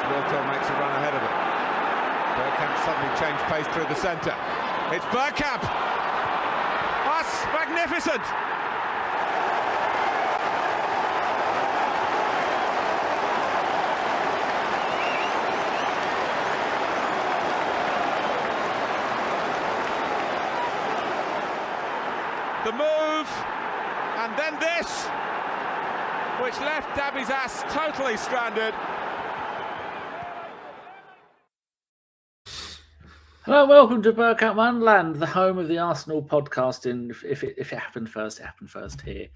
Wilton makes a run ahead of it. Bergkamp suddenly changed pace through the centre. It's Bergkamp! That's magnificent! The move, and then this, which left Dabby's ass totally stranded. Hello, welcome to Bergkamp Wonderland, the home of the Arsenal podcasting. If it happened first, it happened first here,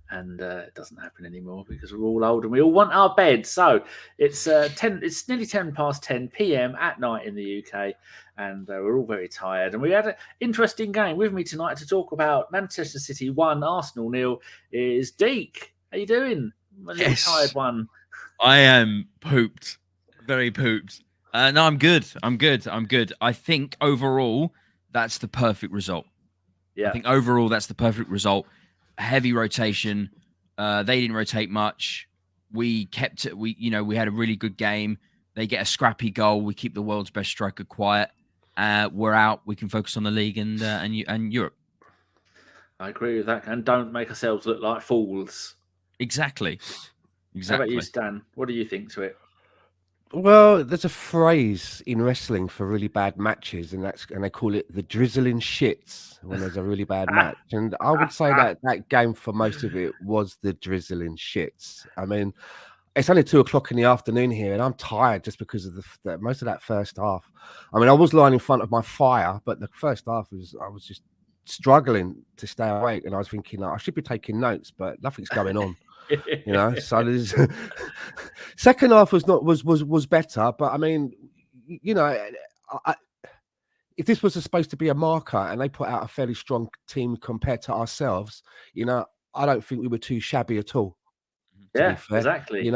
and it doesn't happen anymore because we're all old and we all want our bed. So it's It's nearly 10 p.m. at night in the UK, and we're all very tired. And we had an interesting game. With me tonight to talk about Manchester City 1, Arsenal 0 is Deac. How you doing? Yes. Tired one. I am pooped, very pooped. No, I'm good. I'm good. I think overall, that's the perfect result. Yeah. I think overall, that's the perfect result. A heavy rotation. They didn't rotate much. We kept it. We had a really good game. They get a scrappy goal. We keep the world's best striker quiet. We're out. We can focus on the league and Europe. I agree with that. And don't make ourselves look like fools. Exactly. How about you, Stan? What do you think to it? Well, there's a phrase in wrestling for really bad matches, and they call it the drizzling shits when there's a really bad match. And I would say that game for most of it was the drizzling shits. I mean, it's only 2:00 in the afternoon here, and I'm tired just because of the most of that first half. I mean, I was lying in front of my fire, but the first half I was just struggling to stay awake, and I was thinking I should be taking notes, but nothing's going on. So there's second half was better, but I mean, if this was supposed to be a marker and they put out a fairly strong team compared to ourselves, I don't think we were too shabby at all. Yeah, exactly.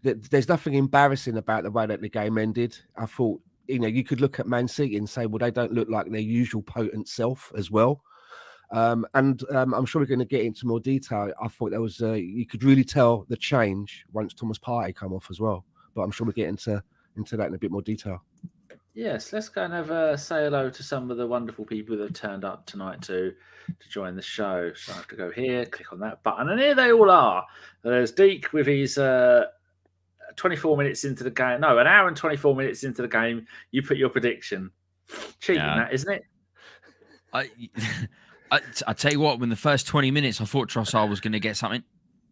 There's nothing embarrassing about the way that the game ended. I thought, you could look at Man City and say, well, they don't look like their usual potent self as well. I'm sure we're going to get into more detail. I thought there was you could really tell the change once Thomas Partey came off as well. But I'm sure we'll get into that in a bit more detail. Yes, let's go and say hello to some of the wonderful people that have turned up tonight to join the show. So I have to go here, click on that button, and here they all are. There's Deac with his 24 minutes into the game. No, an hour and 24 minutes into the game. You put your prediction. Cheating, that, isn't it? I tell you what, when the first 20 minutes, I thought Trossard was going to get something.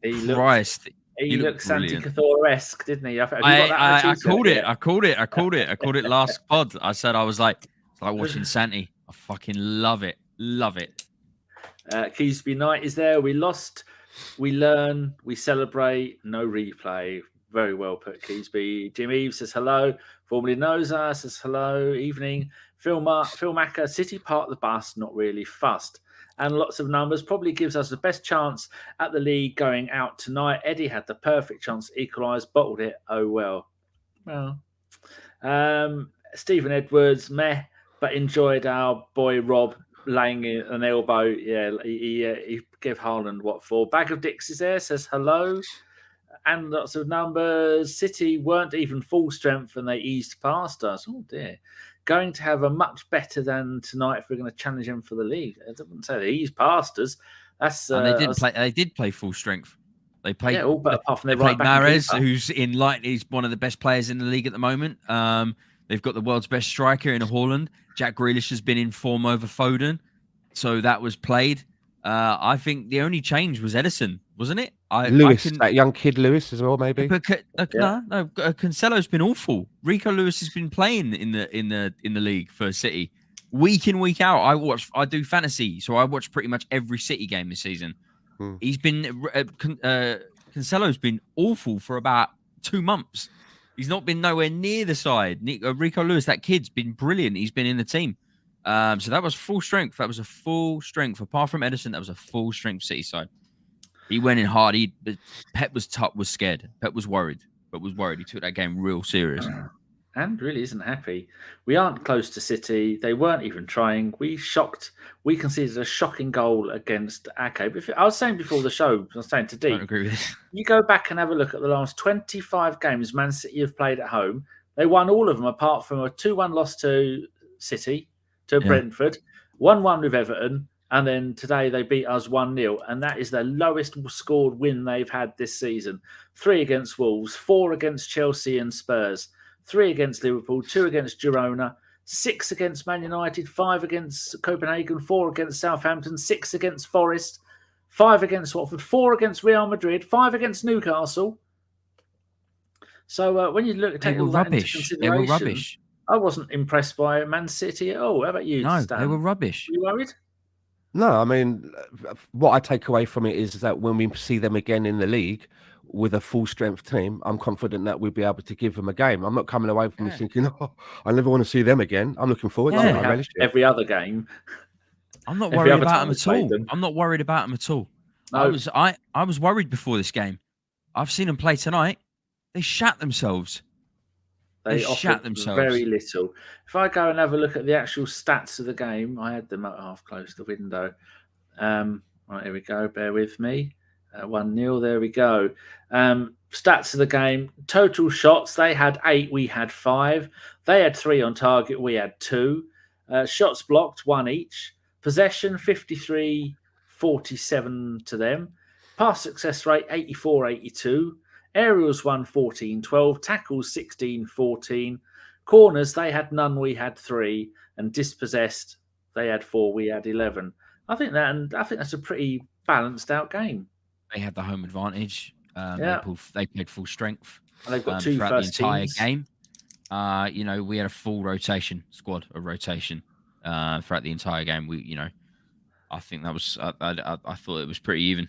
He looked Santi Cazorla-esque, didn't he? I called it. I called it last pod. I said I was like, it's like watching Santi. I fucking love it. Love it. Keysby Knight is there. We lost. We learn. We celebrate. No replay. Very well put, Keysby. Jim Eve says hello. Formerly knows us. Says hello. Evening. Phil Macker. City part of the bus. Not really fussed. And lots of numbers probably gives us the best chance at the league going out tonight. Eddie had the perfect chance to equalise, bottled it. Oh, well. Stephen Edwards, meh, but enjoyed our boy Rob laying an elbow. Yeah, he gave Haaland what for. Bag of Dicks is there, says hello. And lots of numbers. City weren't even full strength and they eased past us. Oh, dear. Going to have a much better than tonight if we're going to challenge them for the league. I wouldn't say they eased past us. That's and they did play full strength. They played all but apart from they played Mahrez, who's he's one of the best players in the league at the moment. They've got the world's best striker in Haaland. Jack Grealish has been in form over Foden, so that was played. I think the only change was Edison, wasn't it? That young kid Lewis as well, maybe. But no, Cancelo's been awful. Rico Lewis has been playing in the league for City week in, week out. I do fantasy, so I watch pretty much every City game this season. He's been Cancelo's been awful for about 2 months. He's not been nowhere near the side. Rico Lewis, that kid's been brilliant. He's been in the team. So that was full strength. That was a full strength. Apart from Edison, that was a full strength City side. He went in hard. Pep was scared. Pep was worried. He took that game real serious. And really isn't happy. We aren't close to City. They weren't even trying. We considered a shocking goal against Ake. I was saying before the show, I was saying to Deac, I don't agree with this. You go back and have a look at the last 25 games Man City have played at home. They won all of them apart from a 2-1 loss to City, to Brentford, 1-1 with Everton, and then today they beat us 1-0, and that is the lowest scored win they've had this season. 3 against Wolves, 4 against Chelsea and Spurs, 3 against Liverpool, 2 against Girona, 6 against Man United, 5 against Copenhagen, 4 against Southampton, 6 against Forest, 5 against Watford, 4 against Real Madrid, 5 against Newcastle. So when you take all that into consideration, they were rubbish. I wasn't impressed by Man City at all. How about you, No, Stan? they were rubbish. Were you worried? No, I mean, what I take away from it is that when we see them again in the league with a full strength team, I'm confident that we'll be able to give them a game. I'm not coming away from this thinking, oh, I never want to see them again. I'm looking forward to it. Every other game. I'm not worried about them at all. I'm not worried about them at all. No. I was worried before this game. I've seen them play tonight. They shat themselves. They shat themselves. Very little. If I go and have a look at the actual stats of the game, I had them at half close the window. Right, here we go. Bear with me. 1-0. There we go. Stats of the game. Total shots. They had 8. We had 5. They had 3 on target. We had 2. Shots blocked, 1 each. Possession, 53-47 to them. Pass success rate, 84-82. Aerials won 14-12, tackles 16-14, corners they had none, we had 3, and dispossessed they had 4, we had 11. I think that's a pretty balanced out game. They had the home advantage. They played full strength. And they've got 2 throughout first the entire teams. Game. We had a full squad of rotation throughout the entire game. I think that was I thought it was pretty even.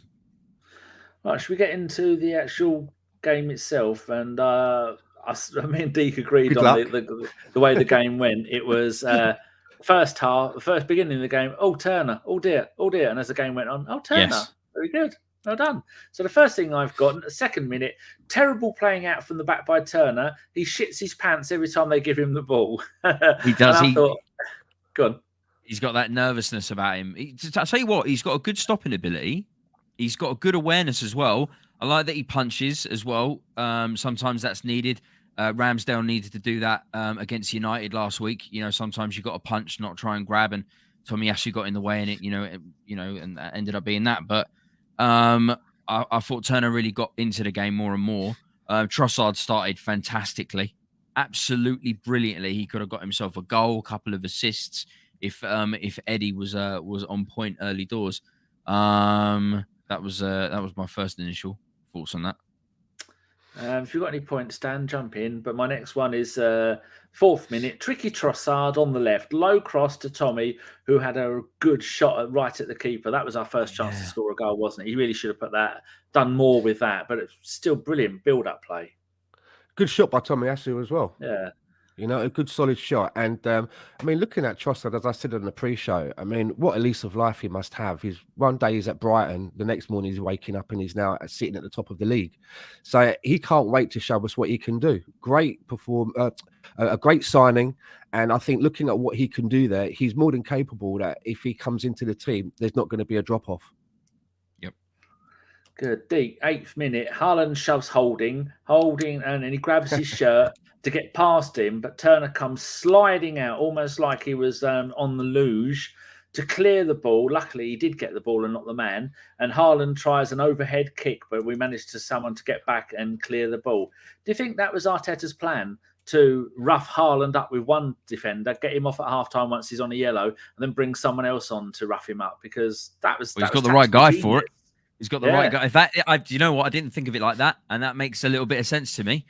Right, should we get into the actual game itself? And me and Deac agreed on the way the game went. It was first half, the first beginning of the game. Oh, Turner! Oh dear! Oh dear! And as the game went on, oh Turner! Yes. Very good. Well done. So the first thing I've got, the second minute, terrible playing out from the back by Turner. He shits his pants every time they give him the ball. He does. Go on. He's got that nervousness about him. I'll tell you what, he's got a good stopping ability. He's got a good awareness as well. I like that he punches as well. Sometimes that's needed. Ramsdale needed to do that against United last week. Sometimes you got to punch, not try and grab. And Tomiyasu got in the way, and and that ended up being that. But I thought Turner really got into the game more and more. Trossard started fantastically, absolutely brilliantly. He could have got himself a goal, a couple of assists if Eddie was on point early doors. That was my first initial thoughts on that. If you've got any points, Dan, jump in. But my next one is 4th minute. Tricky Trossard on the left. Low cross to Tommy, who had a good shot right at the keeper. That was our first chance to score a goal, wasn't it? He really should have done more with that. But it's still brilliant build-up play. Good shot by Tomiyasu as well. Yeah. A good solid shot. And looking at Trossard, as I said on the pre-show, what a lease of life he must have. One day he's at Brighton, the next morning he's waking up and he's now sitting at the top of the league. So he can't wait to show us what he can do. A great signing. And I think looking at what he can do there, he's more than capable that if he comes into the team, there's not going to be a drop-off. Yep. Good. Deac, 8th minute. Haaland shoves Holding, and then he grabs his shirt to get past him, but Turner comes sliding out, almost like he was on the luge, to clear the ball. Luckily, he did get the ball and not the man. And Haaland tries an overhead kick, but we managed someone to get back and clear the ball. Do you think that was Arteta's plan, to rough Haaland up with one defender, get him off at halftime once he's on a yellow, and then bring someone else on to rough him up? Because he's got the right guy for it. He's got the right guy. You know what? I didn't think of it like that, and that makes a little bit of sense to me.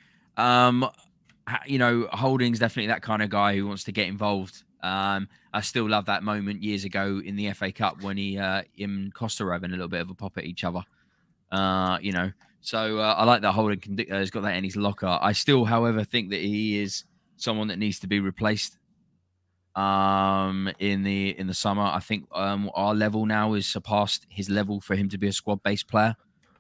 Holding's definitely that kind of guy who wants to get involved. I still love that moment years ago in the FA Cup when him and Costa were having a little bit of a pop at each other. So I like that Holding has got that in his locker. I still, however, think that he is someone that needs to be replaced in the summer. I think our level now is surpassed his level for him to be a squad-based player.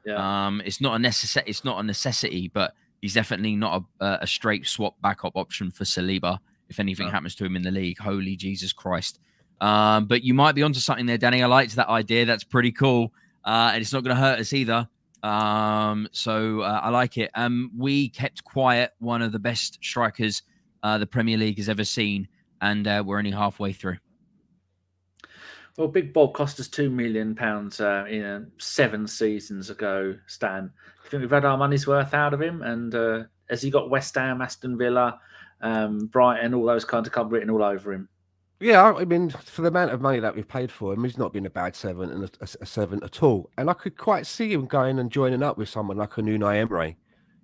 Yeah. It's not a necessity, but he's definitely not a straight swap backup option for Saliba if anything happens to him in the league. Holy Jesus Christ. But you might be onto something there, Danny. I liked that idea. That's pretty cool. And it's not going to hurt us either. So I like it. We kept quiet, one of the best strikers the Premier League has ever seen, and we're only halfway through. Well, Big Bob cost us £2 million 7 seasons ago, Stan. Do you think we've had our money's worth out of him? And has he got West Ham, Aston Villa, Brighton, all those kinds of clubs written all over him? Yeah, I mean, for the amount of money that we've paid for him, he's not been a bad servant and a servant at all. And I could quite see him going and joining up with someone like a Unai Emery,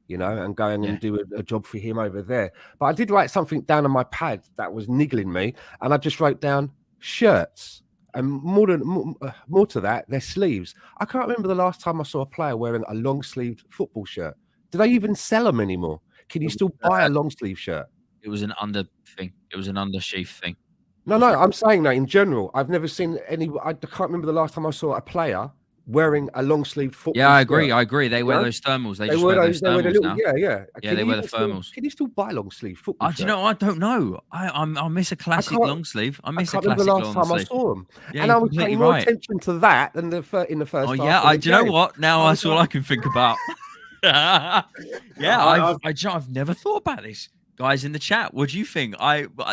and going and do a job for him over there. But I did write something down on my pad that was niggling me, and I just wrote down shirts. And more to that, their sleeves. I can't remember the last time I saw a player wearing a long-sleeved football shirt. Do they even sell them anymore? Can you still buy a long-sleeve shirt? It was an under thing. It was an undersheath thing. No, I'm saying that in general. I've never seen any. I can't remember the last time I saw a player wearing a long-sleeved football shirt. I agree. They wear those thermals. They just wear those thermals now. Yeah. They wear the thermals. Can you still buy long-sleeve football shirts? Do you know? I don't know. I miss a classic long sleeve. I miss a classic long sleeve. I can't remember the last time I saw them. And I was paying more attention to that than in the first half. Yeah, do you know what? Now that's all I can think about. I've never thought about this. Guys in the chat, what do you think?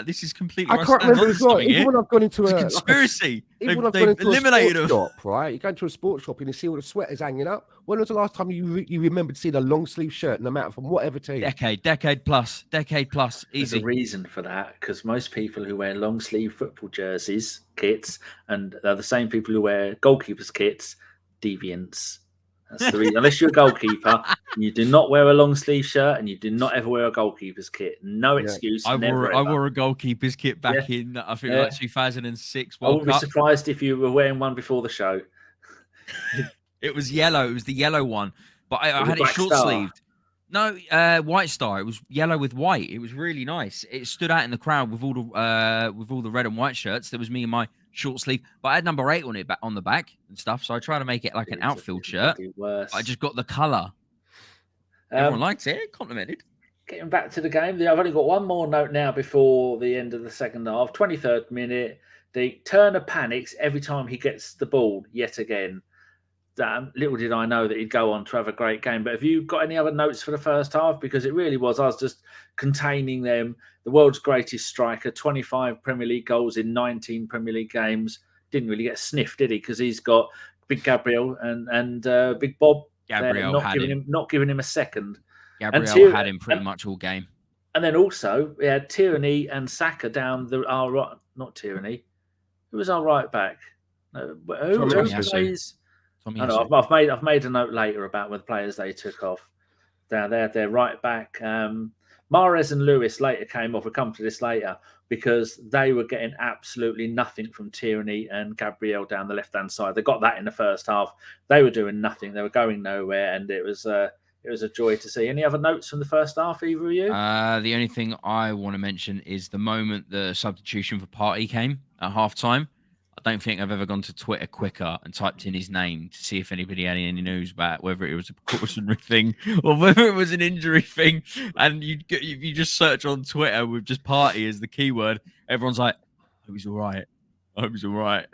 This is completely. I can't remember as well. Even when I've gone into a conspiracy, they've eliminated a shop, right? You go into a sports shop and you see all the sweaters hanging up. When was the last time you remembered seeing a long sleeve shirt, no matter from whatever team? Decade plus, easy. There's a reason for that, because most people who wear long sleeve football jerseys, kits, and they're the same people who wear goalkeepers kits, deviants. That's the reason. Unless you're a goalkeeper, you do not wear a long sleeve shirt and you do not ever wear a goalkeeper's kit. No excuse. I wore a goalkeeper's kit back in, I think, like 2006 World Cup. I wouldn't be surprised if you were wearing one before the show. It was yellow. It was the yellow one, but I had it short sleeved. No, White Star. It was yellow with white. It was really nice. It stood out in the crowd with all the red and white shirts. There was me and my short sleeve, but I had number 8 on the back and stuff. So I tried to make it like an outfield shirt. I just got the colour. Everyone liked it. Complimented. Getting back to the game, I've only got one more note now before the end of the second half. 23rd minute, the Turner panics every time he gets the ball yet again. Little did I know that he'd go on to have a great game. But have you got any other notes for the first half? Because it really was us just containing them. The world's greatest striker, 25 Premier League goals in 19 Premier League games. Didn't really get sniffed, did he? Because he's got Big Gabriel and Big Bob. Gabriel not giving him a second. Gabriel had him pretty much all game. And then also we had Tierney and Saka down our right. Not Tierney. Who was our right back? Who plays? I've made a note later about the players they took off. They're right back. Mahrez and Lewis later came off. We'll come to this later because they were getting absolutely nothing from Tierney and Gabriel down the left-hand side. They got that in the first half. They were doing nothing. They were going nowhere, and it was a joy to see. Any other notes from the first half, either of you? The only thing I want to mention is the moment the substitution for Partey came at half-time. I don't think I've ever gone to Twitter quicker and typed in his name to see if anybody had any news about whether it was a precautionary thing or whether it was an injury thing. And you just search on Twitter with just Partey as the keyword. Everyone's like, I hope he's all right. I hope he's all right.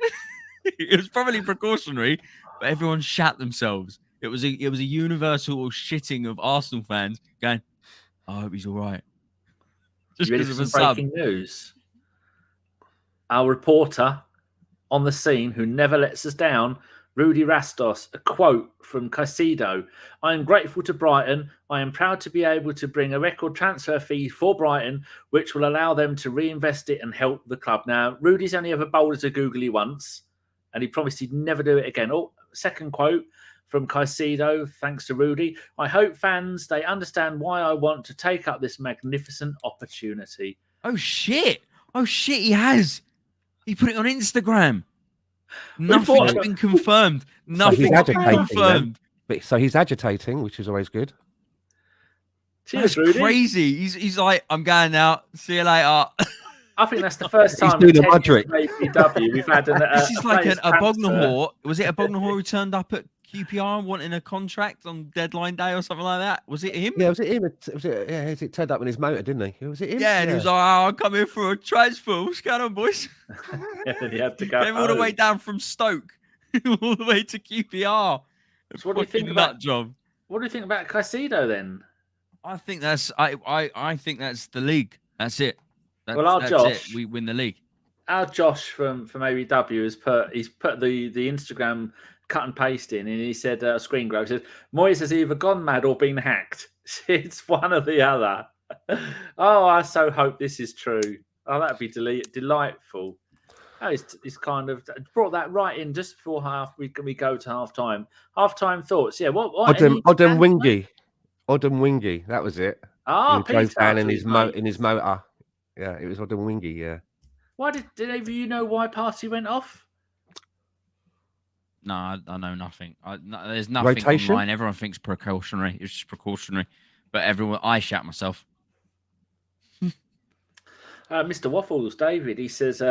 It was probably precautionary, but everyone shat themselves. It was a universal shitting of Arsenal fans going, I hope he's all right. Just because of a breaking news. Our reporter on the scene, who never lets us down, Rudy Rastos, a quote from Caicedo. I am grateful to Brighton. I am proud to be able to bring a record transfer fee for Brighton, which will allow them to reinvest it and help the club. Now, Rudy's only ever bowled as a googly once, and he promised he'd never do it again. Oh, second quote from Caicedo, thanks to Rudy. I hope fans, they understand why I want to take up this magnificent opportunity. Oh, shit, he has. He put it on Instagram. Nothing's been confirmed. Nothing's been confirmed. So he's agitating, which is always good. Cheers, that's crazy. He's like, I'm going now. See you later. I think that's the first time he's doing a Mudrick. We've had this is like a Bognahor. Was it a Bognahor who turned up at QPR wanting a contract on deadline day or something like that? Was it him? Yeah, was it him? It turned up in his motor, didn't he? Was it him? Yeah, and he was like, I'm coming for a transfer. What's going on, boys? Yeah, then he had to go Came all the way down from Stoke, all the way to QPR. So what do you think about job? What do you think about Caicedo then? I think that's I think that's the league. That's it. That's Josh, it. We win the league. Our Josh from ABW has put the Instagram cut and paste in, and he said screen grab. He said Moyes has either gone mad or been hacked. It's one or the other. Oh, I so hope this is true. Oh, that'd be delightful. Oh, he's kind of brought that right in just before we go to half time. Half time thoughts. Yeah, what Odem Wingy, that was it. Ah, he drove down in his motor. Yeah, it was Odem Wingy. Yeah. Why did any of you know why Partey went off? No, I know nothing. There's nothing Rotation? online. Everyone thinks precautionary. It's just precautionary. But I shat myself. Mr. Waffles, David, he says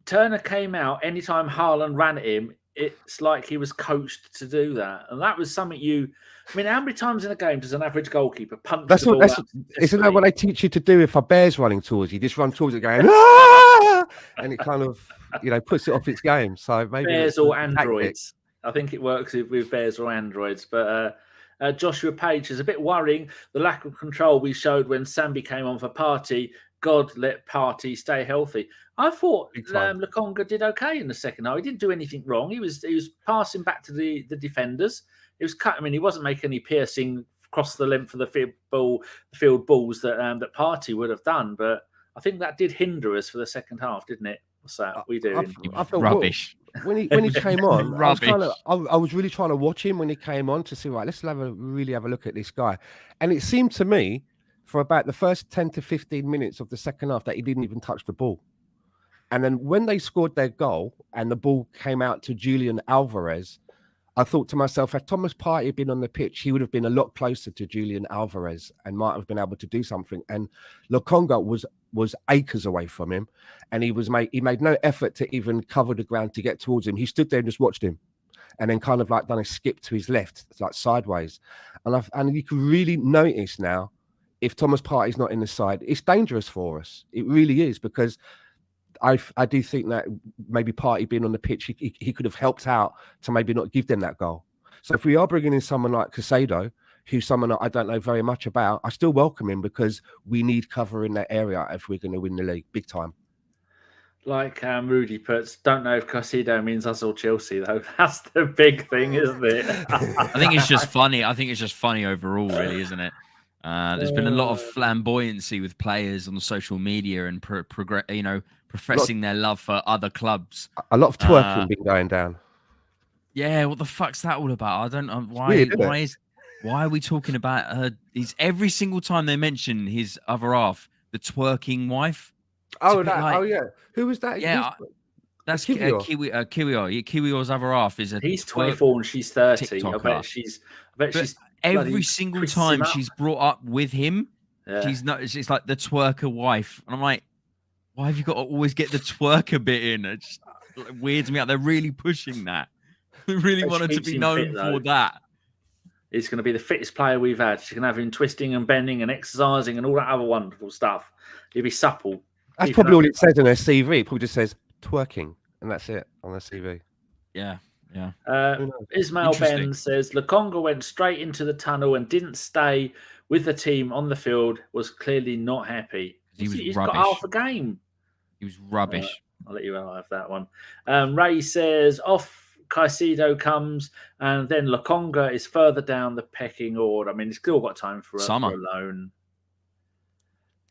Turner came out anytime Haaland ran at him. It's like he was coached to do that, and that was something I mean, how many times in a game does an average goalkeeper punch? Isn't that what they teach you to do if a bear's running towards you? Just run towards it, going, ah! And it kind of puts it off its game. So maybe bears or androids. I think it works with bears or androids, but. Joshua Page is a bit worrying. The lack of control we showed when Sambi came on for Partey. God, let Partey stay healthy. I thought Lokonga did okay in the second half. He didn't do anything wrong. He was passing back to the defenders. He was cut. I mean, he wasn't making any piercing across the length of the field balls that Partey would have done. But I think that did hinder us for the second half, didn't it? What's that? We do. I felt rubbish. When he came on, I was really trying to watch him when he came on to see, right, let's really have a look at this guy. And it seemed to me for about the first 10 to 15 minutes of the second half that he didn't even touch the ball. And then when they scored their goal and the ball came out to Julian Alvarez, I thought to myself, had Thomas Partey been on the pitch, he would have been a lot closer to Julian Alvarez and might have been able to do something. And Lokonga was acres away from him, and he made no effort to even cover the ground to get towards him. He stood there and just watched him, and then kind of like done a skip to his left, like sideways. And you can really notice now, if Thomas Partey's not in the side, it's dangerous for us. It really is, because I do think that maybe Partey being on the pitch, he could have helped out to maybe not give them that goal. So if we are bringing in someone like Caicedo, who's someone I don't know very much about, I still welcome him, because we need cover in that area if we're going to win the league big time. Like Rudy puts, don't know if Caicedo means us or Chelsea, though. That's the big thing, isn't it? I think it's just funny. I think it's just funny overall, really, isn't it? There's been a lot of flamboyancy with players on the social media and professing their love for other clubs. A lot of twerking been going down. Yeah, what the fuck's that all about? I don't know why. Why are we talking about her? He's every single time they mention his other half, the twerking wife. Oh, yeah. Who was that? Yeah, that's Kiwior. Kiwior's other half is he's 24 and she's 30. TikToker. I bet she's every single time she's brought up with him, she's not. It's like the twerker wife, and I'm like, why have you got to always get the twerker bit in? It just weirds me out. They're really pushing that. They really wanted to be known for that. He's going to be the fittest player we've had. She's going to have him twisting and bending and exercising and all that other wonderful stuff. He'll be supple. That's probably all it says on their CV. It probably just says twerking, and that's it on their CV. Yeah. Ismail Ben says Lokonga went straight into the tunnel and didn't stay with the team on the field. Was clearly not happy. He's got half a game. He was rubbish. I'll let you have that one. Ray says off Caicedo comes, and then Lokonga is further down the pecking order. I mean, he's still got time for a loan.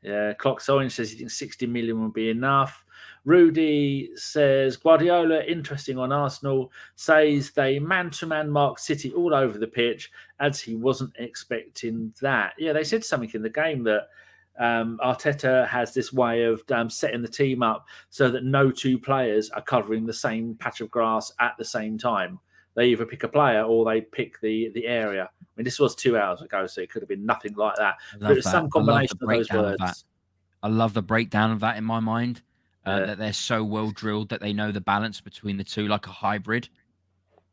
Yeah, Clocks Orange says he thinks 60 million will be enough. Rudy says Guardiola, interesting on Arsenal, says they man-to-man mark City all over the pitch, adds he wasn't expecting that. Yeah, they said something in the game that Arteta has this way of setting the team up so that no two players are covering the same patch of grass at the same time. They either pick a player or they pick the area. I mean, this was 2 hours ago, so it could have been nothing like that. But it's some combination of those words. I love the breakdown of that in my mind, that they're so well drilled that they know the balance between the two, like a hybrid.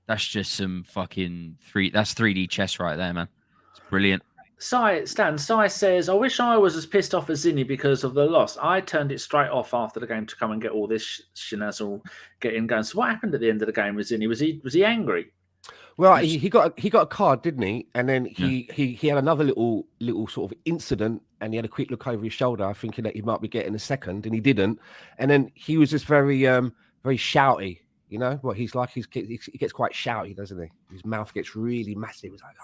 That's just some fucking 3D chess right there, man. It's brilliant. Sai says, I wish I was as pissed off as Zinni because of the loss. I turned it straight off after the game to come and get all this schnazzle getting going. So what happened at the end of the game with Zinni? Was he angry? Well, he got a card, didn't he? And then he had another little sort of incident, and he had a quick look over his shoulder, thinking that he might be getting a second, and he didn't. And then he was just very very shouty. You know what he's like? He gets quite shouty, doesn't he? His mouth gets really massive. He's like,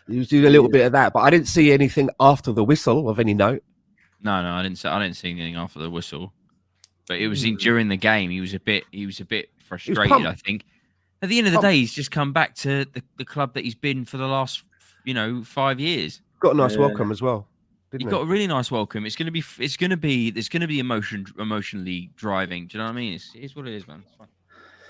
he was doing a little bit of that, but I didn't see anything after the whistle of any note. No, I didn't see anything after the whistle. But it was during the game. He was a bit frustrated. I think. At the end of the day, he's just come back to the club that he's been for the last 5 years. Got a nice welcome as well. He got a really nice welcome. There's going to be emotionally driving. Do you know what I mean? It's what it is, man. It's fine.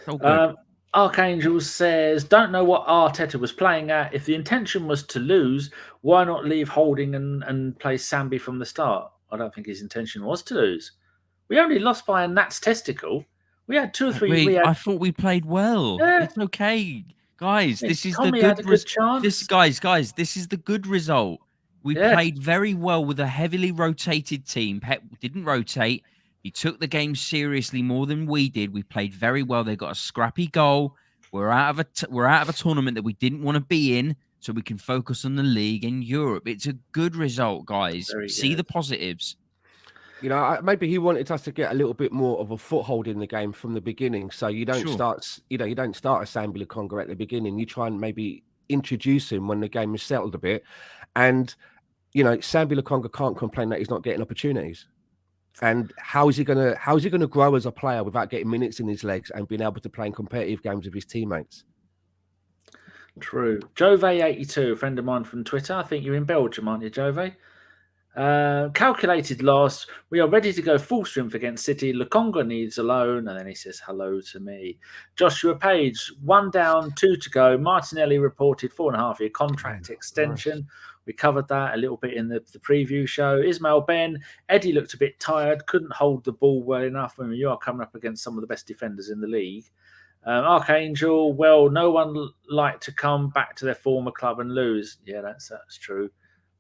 It's all good. Archangel says, don't know what Arteta was playing at. If the intention was to lose, why not leave Holding and play Sambi from the start? I don't think his intention was to lose. We only lost by a gnat's testicle. We had 2 or 3. I thought we played well. Yeah. It's okay, guys. This is Tommy the had a good chance. This is the good result. We played very well with a heavily rotated team. Pep didn't rotate. He took the game seriously more than we did. We played very well. They got a scrappy goal. We're out of a tournament that we didn't want to be in, so we can focus on the league and Europe. It's a good result, guys. See the positives. You know, maybe he wanted us to get a little bit more of a foothold in the game from the beginning. So you don't start, you don't start a Sambi Lokonga at the beginning. You try and maybe introduce him when the game is settled a bit. And Sambi Lokonga can't complain that he's not getting opportunities. And how is he gonna grow as a player without getting minutes in his legs and being able to play in competitive games with his teammates? True. Jove82, a friend of mine from Twitter. I think you're in Belgium, aren't you, Jove? Calculated loss. We are ready to go full strength against City. Lokonga needs a loan, and then he says hello to me. Joshua Page, 1 down, 2 to go. Martinelli reported 4.5-year contract extension. Nice. We covered that a little bit in the preview show. Ismail Ben, Eddie looked a bit tired, couldn't hold the ball well enough. I mean, you are coming up against some of the best defenders in the league. Archangel, well, no one liked to come back to their former club and lose. Yeah, that's true.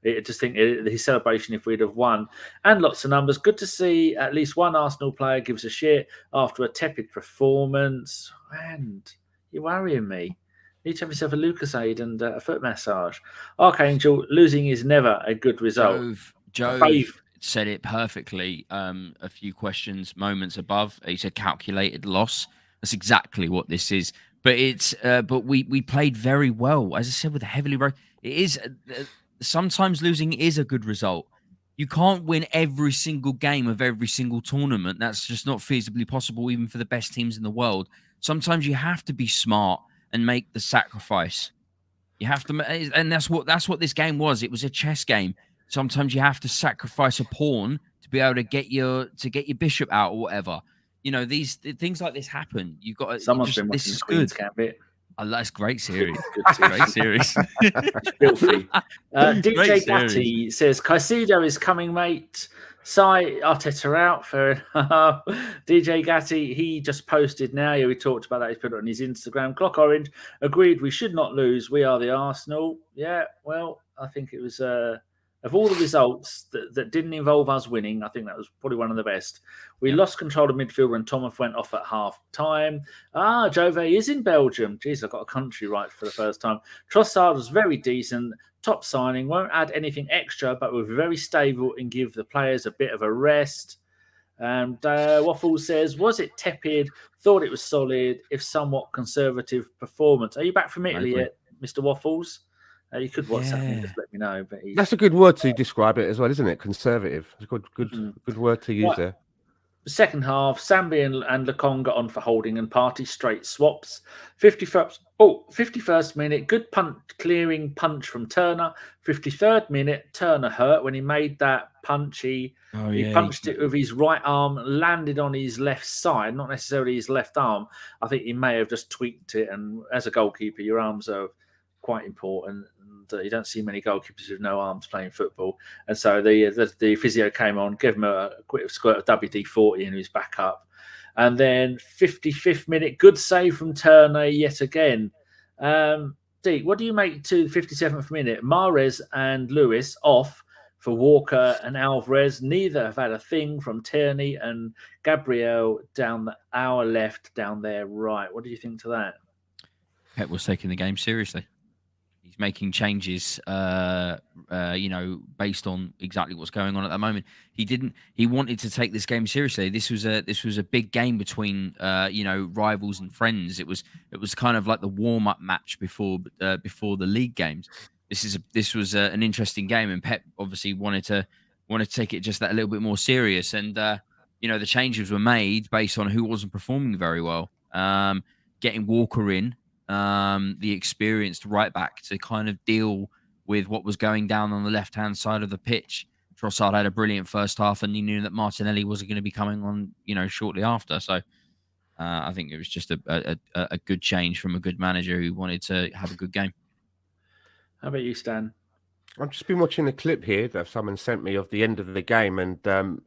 I just think his celebration if we'd have won. And lots of numbers. Good to see at least one Arsenal player gives a shit after a tepid performance. And you're worrying me. You need to have yourself a Lucasade and a foot massage. Archangel, losing is never a good result. Jove said it perfectly a few moments above. He said calculated loss. That's exactly what this is. But we played very well. As I said, with a heavily... It is... Sometimes losing is a good result. You can't win every single game of every single tournament. That's just not feasibly possible, even for the best teams in the world. Sometimes you have to be smart and make the sacrifice. You have to, and that's what this game was. It was a chess game. Sometimes you have to sacrifice a pawn to be able to get your bishop out or whatever. These things like this happen. You've got. Someone's been watching the Queen's Gambit. Oh, that's great series. Great series. Filthy. DJ Gatti says Caicedo is coming, mate. Arteta out. Fair enough. DJ Gatti, he just posted now. Yeah, we talked about that. He's put it on his Instagram. Clock Orange agreed we should not lose. We are the Arsenal. Yeah, well, I think it was of all the results that didn't involve us winning, I think that was probably one of the best. We lost control of midfield and Thomas went off at half time. Jove is in Belgium. Jeez, I got a country right for the first time. Trossard was very decent. Top signing. Won't add anything extra, but we're very stable and give the players a bit of a rest. And Waffle says, was it tepid? Thought it was solid, if somewhat conservative performance. Are you back from Italy yet, Mr. Waffles? You could WhatsApp me, just let me know. But that's a good word to describe it as well, isn't it? Conservative. It's a good word to use there. The second half, Sambi and Lokonga on for Holding and Partey straight swaps. 51st minute, good clearing punch from Turner. 53rd minute, Turner hurt when he made that punch. He punched it with his right arm, landed on his left side, not necessarily his left arm. I think he may have just tweaked it. And as a goalkeeper, your arms are quite important. You don't see many goalkeepers with no arms playing football, and so the physio came on, gave him a quick squirt of WD-40, and he was back up. And then 55th minute, good save from Turner yet again. Deac, what do you make to the 57th minute? Mahrez and Lewis off for Walker and Alvarez. Neither have had a thing from Tierney and Gabriel down our left, down their right. What do you think to that? Pep was taking the game seriously. He's making changes, based on exactly what's going on at that moment. He wanted to take this game seriously. This was a big game between, rivals and friends. It was kind of like the warm up match before the league games. This was an interesting game, and Pep obviously wanted to take it just that a little bit more serious. And the changes were made based on who wasn't performing very well. Getting Walker in, the experienced right back, to kind of deal with what was going down on the left-hand side of the pitch. Trossard had a brilliant first half, and he knew that Martinelli wasn't going to be coming on, shortly after. So I think it was just a good change from a good manager who wanted to have a good game. How about you, Stan? I've just been watching a clip here that someone sent me of the end of the game, and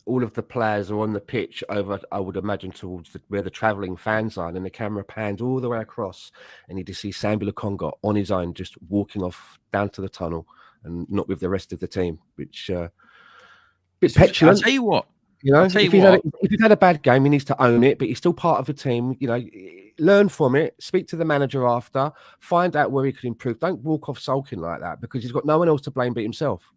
all of the players are on the pitch over, I would imagine, towards where the travelling fans are, and the camera pans all the way across, and you just see Sambi Lokonga on his own, just walking off down to the tunnel, and not with the rest of the team, which bit petulant. I'll tell you what. If he's had a bad game, he needs to own it, but he's still part of the team. Learn from it, speak to the manager after, find out where he could improve. Don't walk off sulking like that, because he's got no one else to blame but himself.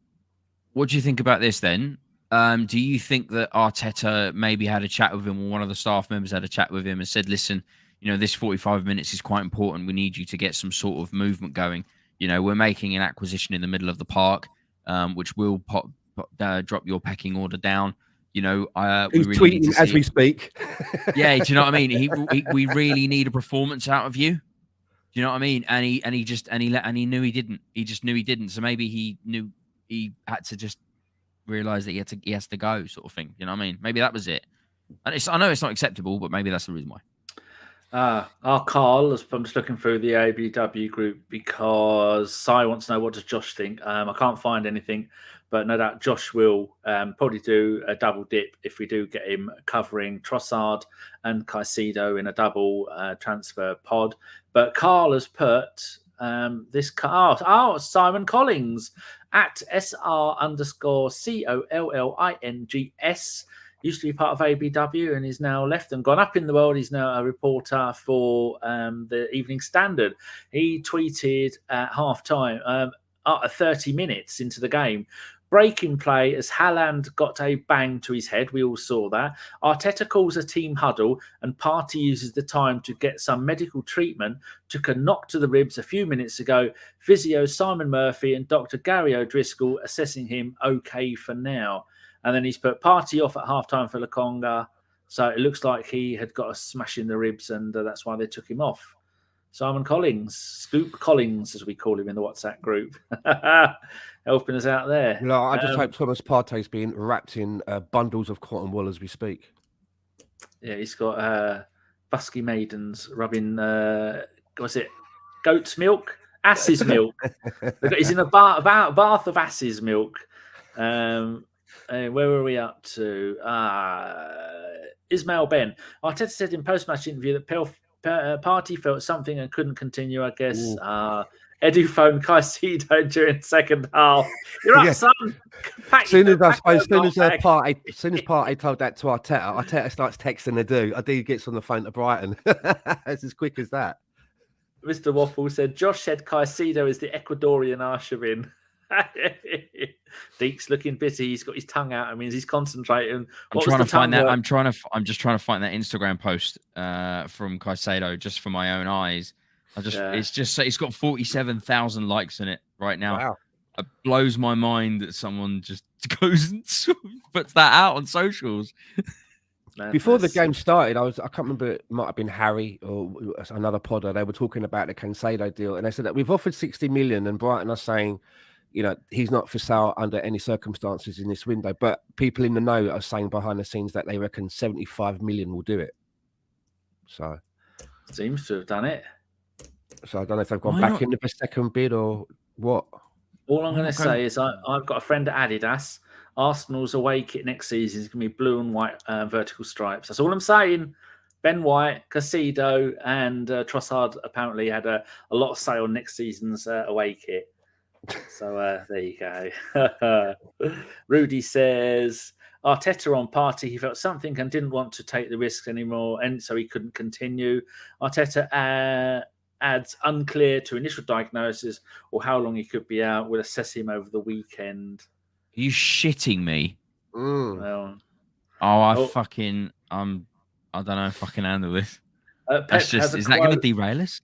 What do you think about this then? Do you think that Arteta maybe had a chat with him, or one of the staff members had a chat with him and said, listen, this 45 minutes is quite important. We need you to get some sort of movement going. We're making an acquisition in the middle of the park, which will drop your pecking order down. He's tweeting as we speak. Yeah, do you know what I mean? We really need a performance out of you. Do you know what I mean? And he knew he didn't. He just knew he didn't. So maybe he knew he had to just realize that he has to go, sort of thing. You know what I mean? Maybe that was it. And I know it's not acceptable, but maybe that's the reason why. Carl, I'm just looking through the ABW group because Si wants to know, what does Josh think? I can't find anything, but no doubt Josh will probably do a double dip if we do get him covering Trossard and Caicedo in a double transfer pod. But Carl has put this Simon Collins at SR_COLLINGS. Used to be part of ABW and is now left and gone up in the world. He's now a reporter for the Evening Standard. He tweeted at half-time, 30 minutes into the game, breaking play as Haaland got a bang to his head. We all saw that. Arteta calls a team huddle and Partey uses the time to get some medical treatment. Took a knock to the ribs a few minutes ago. Physio Simon Murphy and Dr. Gary O'Driscoll assessing him okay for now. And then he's put Partey off at halftime for Lokonga. So it looks like he had got a smash in the ribs, and that's why they took him off. Simon Collins, Scoop Collins, as we call him in the WhatsApp group, helping us out there. I just hope Thomas Partey's being wrapped in bundles of cotton wool as we speak. Yeah, he's got busky maidens rubbing, what's it, goat's milk? Ass's milk. He's in a bath of ass's milk. Where were we up to? Ismail Ben. Arteta said in post-match interview that Partey felt something and couldn't continue, I guess. Edu phoned Caicedo during the second half. You're up, son. As soon as Partey told that to Arteta starts texting Edu. Edu gets on the phone to Brighton. It's as quick as that. Mr. Waffle said, Josh said Caicedo is the Ecuadorian Arshavin. Deac's looking busy. He's got his tongue out. I mean, he's concentrating. I'm just trying to find that Instagram post from Caicedo just for my own eyes. It's got 47,000 likes in it right now. Wow. It blows my mind that someone just goes and puts that out on socials. Before the game started, I can't remember, it might have been Harry or another podder. They were talking about the Caicedo deal, and they said that we've offered 60 million, and Brighton are saying, he's not for sale under any circumstances in this window. But people in the know are saying behind the scenes that they reckon 75 million will do it. So seems to have done it. So I don't know if they've gone back into the second bid or what. All I'm going to say is I've got a friend at Adidas. Arsenal's away kit next season is going to be blue and white vertical stripes. That's all I'm saying. Ben White, Caicedo, and Trossard apparently had a lot of sale on next season's away kit. So there you go. Rudy says, Arteta on Partey, he felt something and didn't want to take the risks anymore, and so he couldn't continue. Arteta adds unclear to initial diagnosis or how long he could be out. We'll assess him over the weekend. Are you shitting me? Well, I don't know if I can handle this. Pep has a is quote. that going to derail us?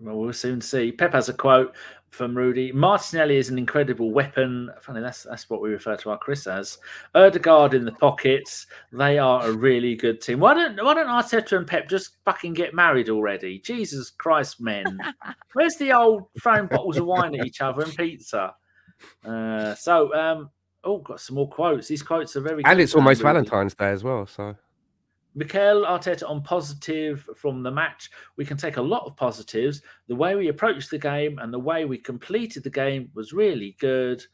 Well, we'll soon see. Pep has a quote from Rudy. Martinelli is an incredible weapon. Funny, that's what we refer to our Chris as. Odegaard in the pockets. They are a really good team. Why don't Arteta and Pep just fucking get married already? Jesus Christ, men. Where's the old throwing bottles of wine at each other and pizza? Got some more quotes. These quotes are very good. And it's almost Valentine's Day as well, so... Mikel Arteta on positive from the match. We can take a lot of positives. The way we approached the game and the way we completed the game was really good,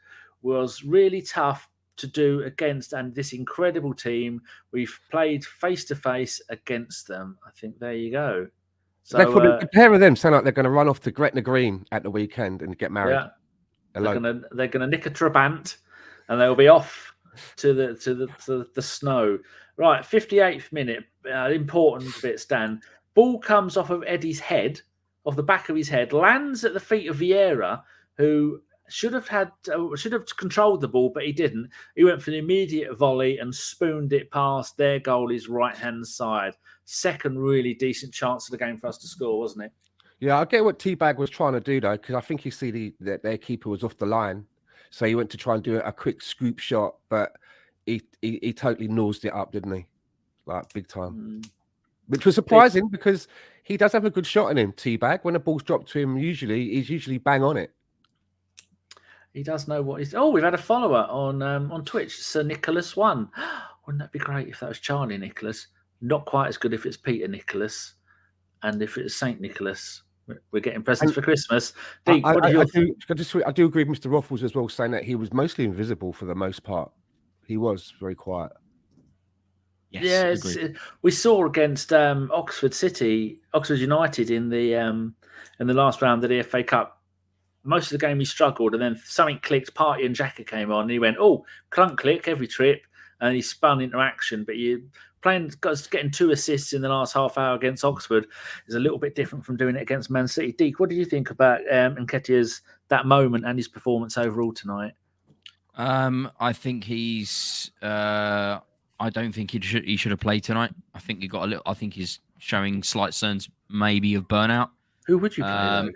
was really tough to do against, and this incredible team. We've played face-to-face against them. I think there you go. So the pair of them sound like they're going to run off to Gretna Green at the weekend and get married. Yeah. They're gonna nick a Trabant and they'll be off to the snow. Right, 58th minute, important bit, Stan. Ball comes off of Eddie's head, off the back of his head, lands at the feet of Vieira, who should have controlled the ball, but he didn't. He went for an immediate volley and spooned it past their goalie's right-hand side. Second really decent chance of the game for us to score, wasn't it? Yeah, I get what T-Bag was trying to do, though, because I think you see that their keeper was off the line. So he went to try and do a quick scoop shot, but he totally nosed it up, didn't he? Like, big time. Which was surprising because he does have a good shot in him, T-Bag. When the ball's dropped to him, he's usually bang on it. He does know what he's... Oh, we've had a follower on Twitch, Sir Nicholas 1. Wouldn't that be great if that was Charlie Nicholas? Not quite as good if it's Peter Nicholas. And if it's Saint Nicholas... We're getting presents for Christmas. Deac, I do agree with Mr. Roffles as well, saying that he was mostly invisible for the most part. He was very quiet. Yes, we saw against Oxford United in the last round of the FA Cup. Most of the game he struggled, and then something clicked. Partey and Xhaka came on, and he went, "Oh, clunk click every trip," and he spun into action. But getting 2 assists in the last half hour against Oxford is a little bit different from doing it against Man City. Deac, what do you think about Nketiah's that moment and his performance overall tonight? I think he's. I don't think he should have played tonight. I think he got a little. I think he's showing slight signs maybe of burnout. Who would you play?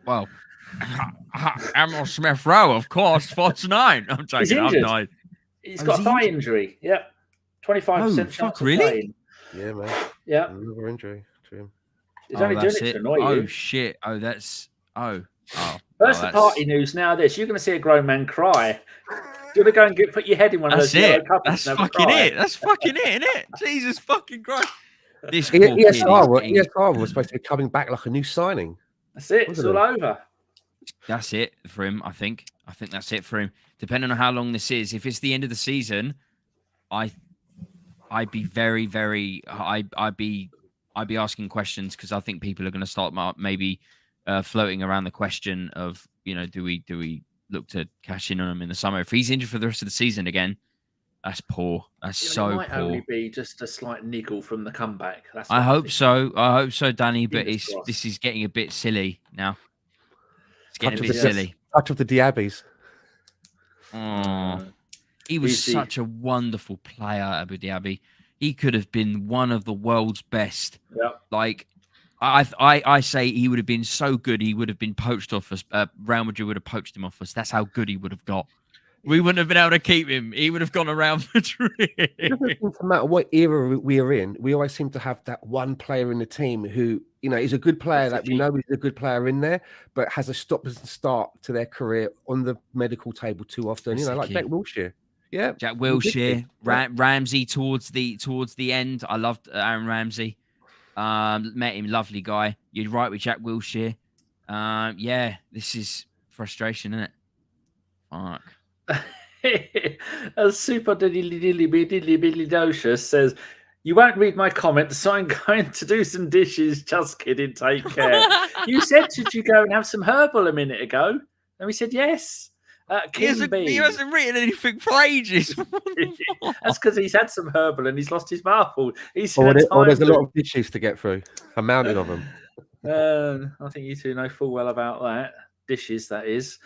Well, Emile Smith Rowe, of course, 49. I'm joking. I'm not. He's got a thigh injury. Yep. 25% chance of playing. Yeah, man. Yeah. Another injury to him. He's only doing it to annoy you. Oh, shit. Oh, that's... Oh. First the party news, now this. You're going to see a grown man cry. You're going to go and put your head in one of those yellow cupboards. That's fucking it. That's fucking it, isn't it? Jesus fucking Christ. This ESR was supposed to be coming back like a new signing. That's it. It's all over. That's it for him, I think. I think that's it for him. Depending on how long this is. If it's the end of the season, I'd be very, very... I'd be asking questions because I think people are going to start maybe floating around the question of, do we look to cash in on him in the summer? If he's injured for the rest of the season again, that's poor. That's so poor. It might only be just a slight niggle from the comeback. I hope so. I hope so, Danny. But this is getting a bit silly now. It's getting a bit silly. Touch of the Diabys. Oh, he was such a wonderful player, Abu Dhabi. He could have been one of the world's best. Yeah. Like, I say he would have been so good, he would have been poached off us. Real Madrid would have poached him off us. That's how good he would have got. We wouldn't have been able to keep him. He would have gone around Madrid. No matter what era we are in, we always seem to have that one player in the team who, is a good player that we know is a good player in there, but has a stop and start to their career on the medical table too often. Like Jack Wilshere. Yeah, Jack Wilshere, Ramsey towards the end. I loved Aaron Ramsey. Met him, lovely guy. You're right with Jack Wilshere. This is frustration, isn't it? Fuck. A super diddly docious says, "You won't read my comment, so I'm going to do some dishes. Just kidding, take care." You said, should you go and have some herbal a minute ago? And we said yes. He hasn't written anything for ages. That's because he's had some herbal and he's lost his marble. He's there's a lot of dishes to get through. A mountain of them. I think you two know full well about that. Dishes, that is.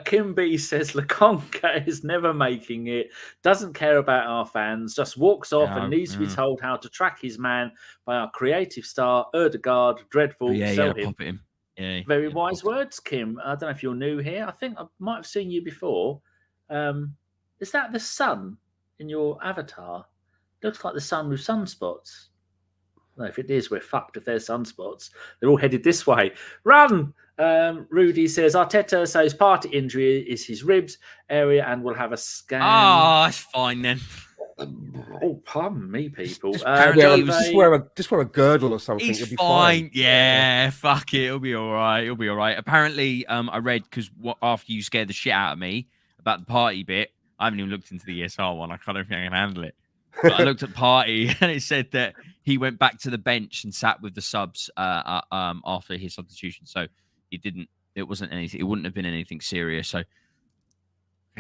Kim B says Lukonga is never making it, doesn't care about our fans, just walks off and needs to be told how to track his man by our creative star, Odegaard. Dreadful. Sell him. Pop him. Yeah, Very wise words, Kim. I don't know if you're new here. I think I might have seen you before. Is that the sun in your avatar? Looks like the sun with sunspots. No, if it is, we're fucked. If there's sunspots, they're all headed this way. Run! Rudy says Arteta says Partey injury is his ribs area and will have a scan. Oh, it's fine then. Oh, pardon me, people. Just wear a girdle or something. He's It'll be fine. Yeah, fuck it. It'll be all right. It'll be all right. Apparently, I read because after you scared the shit out of me about the Partey bit, I haven't even looked into the ESR one. I don't think I can handle it. But I looked at Partey and it said that he went back to the bench and sat with the subs after his substitution. So he didn't. It wasn't anything. It wouldn't have been anything serious. So.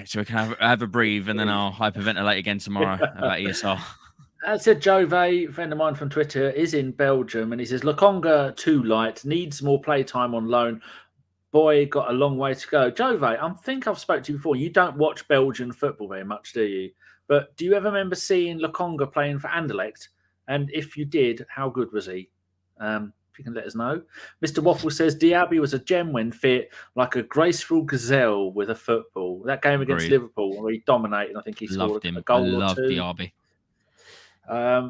So we can have a breathe and then I'll hyperventilate again tomorrow about ESR. As said Jove, a friend of mine from Twitter, is in Belgium and he says, Lukonga too light, needs more playtime on loan. Boy, got a long way to go. Jove, I think I've spoken to you before. You don't watch Belgian football very much, do you? But do you ever remember seeing Lukonga playing for Anderlecht? And if you did, how good was he? If you can let us know. Mr. Waffle says Diaby was a gem when fit, like a graceful gazelle with a football. That game against Liverpool where he dominated, I think he scored a goal or two. Diaby.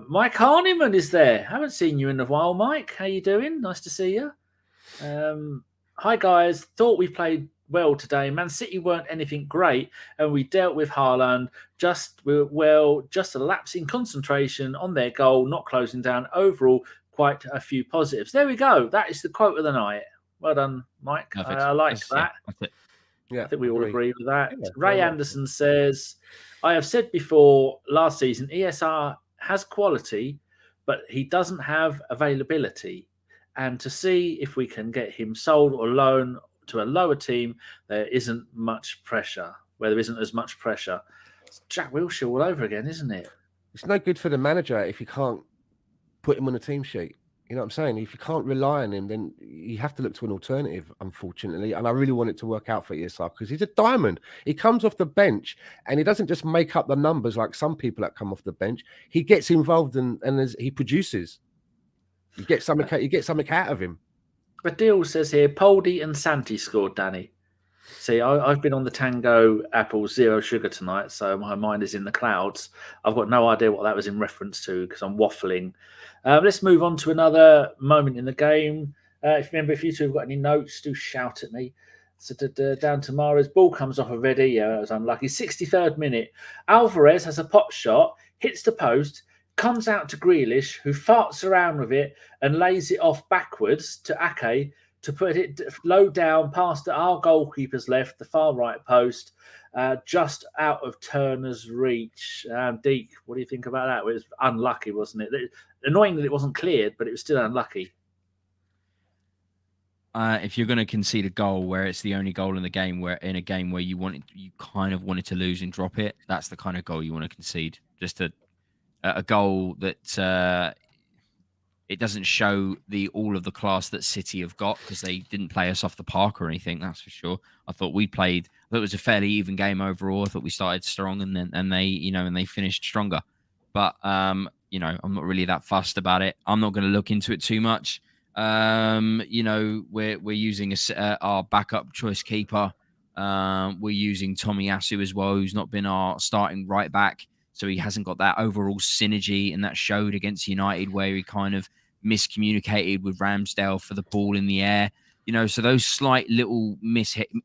Mike Harniman is there. Haven't seen you in a while, Mike. How you doing? Nice to see you. Hi guys. Thought we played well today. Man City weren't anything great, and we dealt with Haaland. Just a lapse in concentration on their goal, not closing down. Overall, quite a few positives. There we go. That is the quote of the night. Well done, Mike. I like that. Yeah, I think we all agree with that. Yeah, Ray Anderson says, I have said before last season, ESR has quality, but he doesn't have availability. And to see if we can get him sold or loaned to a lower team, there isn't much pressure. Where there isn't as much pressure. It's Jack Wilshere all over again, isn't it? It's no good for the manager if you can't put him on a team sheet. You know what I'm saying? If you can't rely on him, then you have to look to an alternative, unfortunately. And I really want it to work out for ESR because he's a diamond. He comes off the bench and he doesn't just make up the numbers like some people that come off the bench. He gets involved and he produces. You get something out of him. Adil says here, Poldy and Santi scored, Danny. See, I've been on the Tango Apple Zero Sugar tonight, so my mind is in the clouds. I've got no idea what that was in reference to because I'm waffling. Let's move on to another moment in the game. If you two have got any notes, do shout at me. So down to Mara's ball comes off already. Yeah, that was unlucky. 63rd minute. Alvarez has a pop shot, hits the post, comes out to Grealish, who farts around with it and lays it off backwards to Ake to put it low down past our goalkeeper's left, the far right post, just out of Turner's reach. Deac, what do you think about that? It was unlucky, wasn't it? Annoying that it wasn't cleared, but it was still unlucky. If you're going to concede a goal where it's the only goal in the game, where you kind of wanted to lose and drop it, that's the kind of goal you want to concede. Just a goal that it doesn't show all of the class that City have got because they didn't play us off the park or anything. That's for sure. I thought it was a fairly even game overall. I thought we started strong and they finished stronger. But I'm not really that fussed about it. I'm not going to look into it too much. We're using our backup choice keeper. We're using Tomiyasu as well, who's not been our starting right back. So he hasn't got that overall synergy, and that showed against United where he kind of miscommunicated with Ramsdale for the ball in the air. So those slight little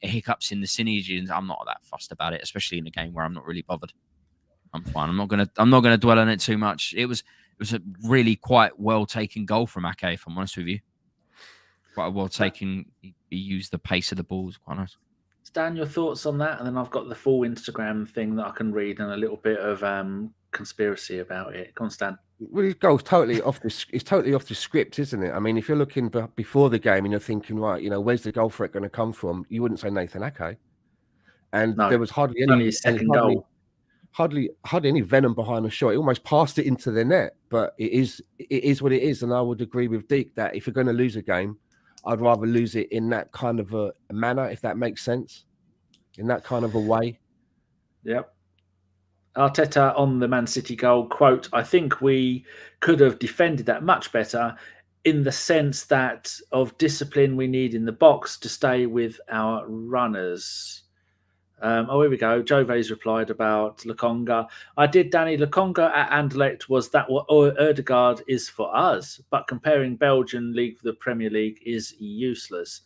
hiccups in the synergy, I'm not that fussed about it, especially in a game where I'm not really bothered. I'm fine. I'm not gonna dwell on it too much. It was a really quite well taken goal from Ake, if I'm honest with you. Quite well taken. He used the pace of the ball. It was quite nice. Stan, your thoughts on that? And then I've got the full Instagram thing that I can read and a little bit of conspiracy about it. Come on, Stan. Well, his goal's totally off the script, isn't it? I mean, if you're looking before the game and you're thinking, right, where's the goal threat going to come from? You wouldn't say Nathan Ake. and No, there was hardly only any his second goal. hardly any venom behind the shot. It almost passed it into the net, but it is what it is. And I would agree with Deac that if you're going to lose a game, I'd rather lose it in that kind of a manner, if that makes sense, in that kind of a way. Yep. Arteta on the Man City goal, quote, I think we could have defended that much better in the sense that of discipline we need in the box to stay with our runners. Here we go. Jove's replied about Lokonga. I did, Danny. Lokonga at Anderlecht was that what Odegaard is for us, but comparing Belgian league for the Premier League is useless.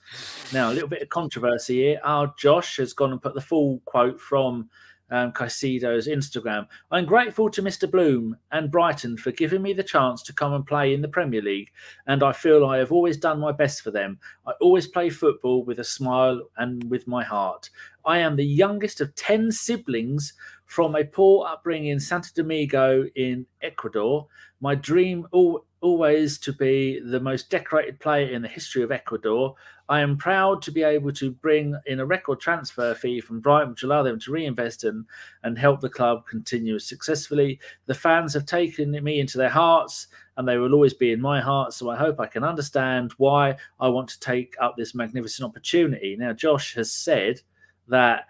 Now, a little bit of controversy here. Our Josh has gone and put the full quote from Caicedo's Instagram. I'm grateful to Mr. Bloom and Brighton for giving me the chance to come and play in the Premier League, and I feel I have always done my best for them. I always play football with a smile and with my heart. I am the youngest of 10 siblings from a poor upbringing in Santo Domingo in Ecuador. My dream always to be the most decorated player in the history of Ecuador. I am proud to be able to bring in a record transfer fee from Brighton, which allow them to reinvest in and help the club continue successfully. The fans have taken me into their hearts, and they will always be in my heart. So I hope I can understand why I want to take up this magnificent opportunity. Now, Josh has said that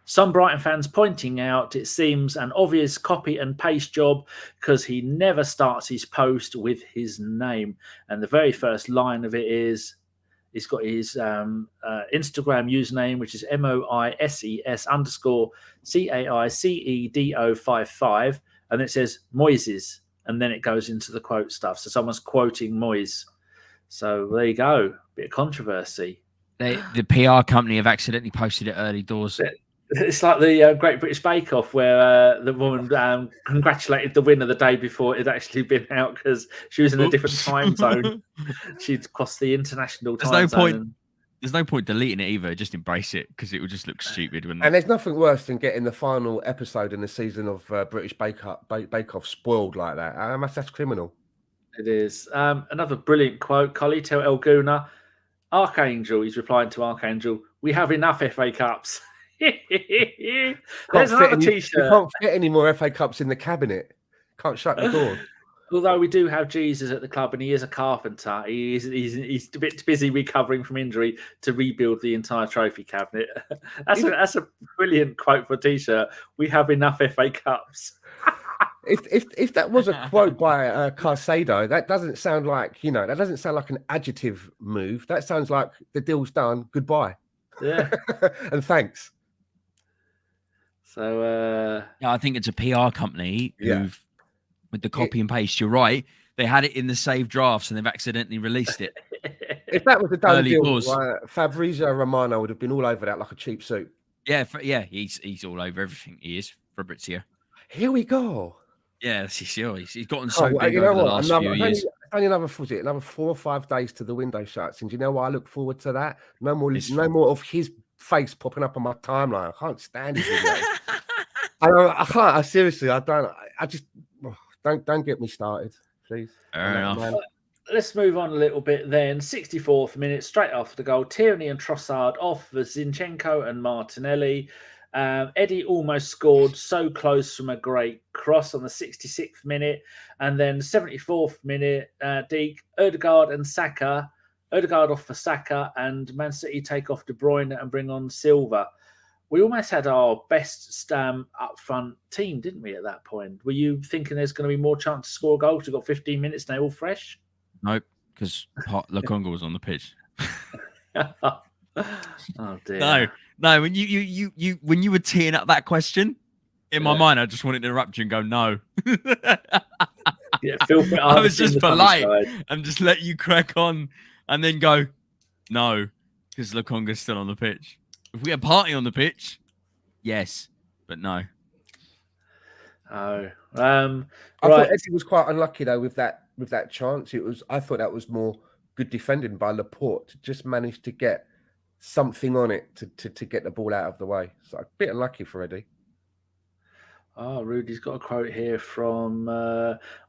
some Brighton fans pointing out it seems an obvious copy and paste job because he never starts his post with his name. And the very first line of it is he's got his Instagram username, which is MOISES_CAICEDO55. And it says Moises. And then it goes into the quote stuff. So someone's quoting Moyes. So there you go. Bit of controversy. The PR company have accidentally posted it early doors. It's like the Great British Bake Off where the woman congratulated the winner the day before it had actually been out because she was in a different time zone. She'd crossed the international time zone. There's no point deleting it either. Just embrace it because it would just look stupid. And there's nothing worse than getting the final episode in the season of British Bake Off spoiled like that. That's criminal. It is. Another brilliant quote. Colito El Guna. Archangel, he's replying to Archangel, we have enough FA Cups. There's another T-shirt. You can't fit any more FA Cups in the cabinet. Can't shut the door. Although we do have Jesus at the club and he is a carpenter, he's a bit busy recovering from injury to rebuild the entire trophy cabinet. That's a brilliant quote for a T-shirt. We have enough FA Cups. If that was a quote by Caicedo, that doesn't sound like that doesn't sound like an adjective move. That sounds like the deal's done. Goodbye. Yeah, and thanks. So I think it's a PR company who've with the copy and paste. You're right. They had it in the saved drafts and they've accidentally released it. If that was a done deal, Fabrizio Romano would have been all over that like a cheap suit. Yeah, he's all over everything. He is Fabrizio. Here we go. Yeah, he's gotten so big over the last few years. Only another 4 or 5 days to the window shuts, and do you know why I look forward to that? No more of his face popping up on my timeline. I can't stand it. I can't. Don't get me started, please. Fair enough. Let's move on a little bit then. 64th minute, straight after the goal, Tierney and Trossard off for Zinchenko and Martinelli. Eddie almost scored, so close from a great cross on the 66th minute. And then 74th minute, Deac, Odegaard and Saka. Odegaard off for Saka, and Man City take off De Bruyne and bring on Silva. We almost had our best up front team, didn't we, at that point? Were you thinking there's going to be more chance to score a goal because we've got 15 minutes now, all fresh? Nope, because Lokonga was on the pitch. Oh dear. No. When you were teeing up that question, in my mind, I just wanted to interrupt you and go, no. Feel free. I was just polite and just let you crack on and then go, no, because Lokonga's still on the pitch. If we had Partey on the pitch, yes, but no. Oh, I thought Eddie was quite unlucky though with that chance. I thought that was more good defending by Laporte to just manage to get something on it to get the ball out of the way. So a bit unlucky for Eddie. Oh, Rudy's got a quote here from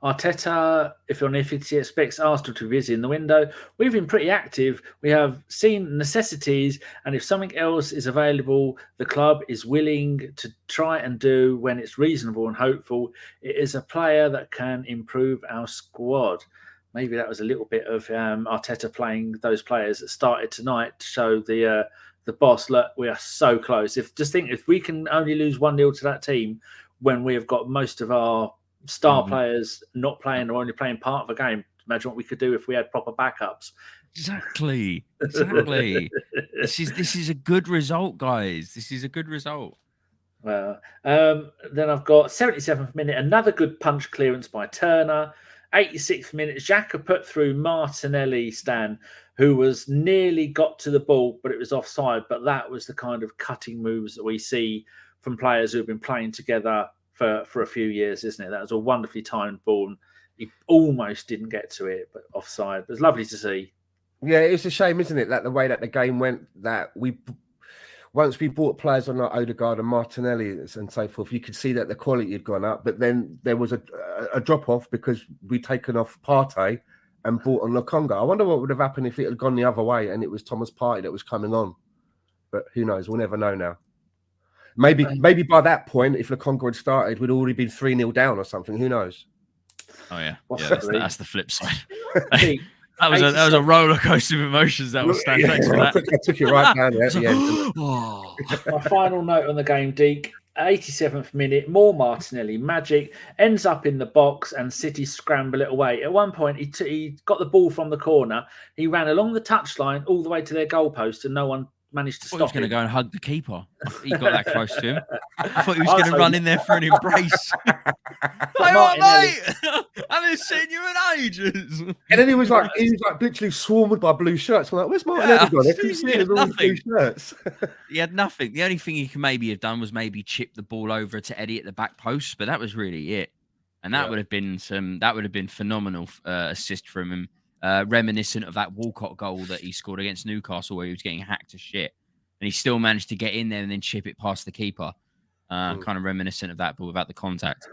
Arteta. If he expects Arsenal to be busy in the window, we've been pretty active. We have seen necessities, and if something else is available, the club is willing to try and do when it's reasonable and hopeful. It is a player that can improve our squad. Maybe that was a little bit of Arteta playing those players that started tonight to show the boss, look, we are so close. If we can only lose 1-0 to that team when we have got most of our star players not playing or only playing part of a game, imagine what we could do if we had proper backups. Exactly. This is a good result, guys. This is a good result. Well, then I've got 77th minute, another good punch clearance by Turner. 86th minute, Xhaka put through Martinelli, Stan, who was nearly got to the ball, but it was offside. But that was the kind of cutting moves that we see from players who have been playing together for a few years, isn't it? That was a wonderfully timed ball. He almost didn't get to it, but offside. It was lovely to see. Yeah, it's a shame, isn't it, that the way that the game went, that once we bought players on like Odegaard and Martinelli and so forth, you could see that the quality had gone up. But then there was a drop-off because we'd taken off Partey and bought on Lokonga. I wonder what would have happened if it had gone the other way and it was Thomas Partey that was coming on. But who knows? We'll never know now. Maybe by that point, if Lokonga had started, we'd already been 3-0 down or something. Who knows? Oh, yeah. That's the flip side. That was a roller coaster of emotions. That was Stan. Thanks for that. I took you right down there at the end. My final note on the game, Deac. 87th minute, more Martinelli magic, ends up in the box and City scramble it away. At one point, he got the ball from the corner. He ran along the touchline all the way to their goalpost and no one managed to stop him. He was going to go and hug the keeper. He got that close to him. I thought he was going to run in there for an embrace. Hey, what, mate? I haven't seen you in ages. And then he was like literally swarmed by blue shirts. I'm like, where's Martinelli gone? Blue shirts. He had nothing. The only thing he could maybe have done was maybe chip the ball over to Eddie at the back post, but that was really it. And that would have been phenomenal assist from him. Reminiscent of that Walcott goal that he scored against Newcastle where he was getting hacked to shit. And he still managed to get in there and then chip it past the keeper. Kind of reminiscent of that, but without the contact.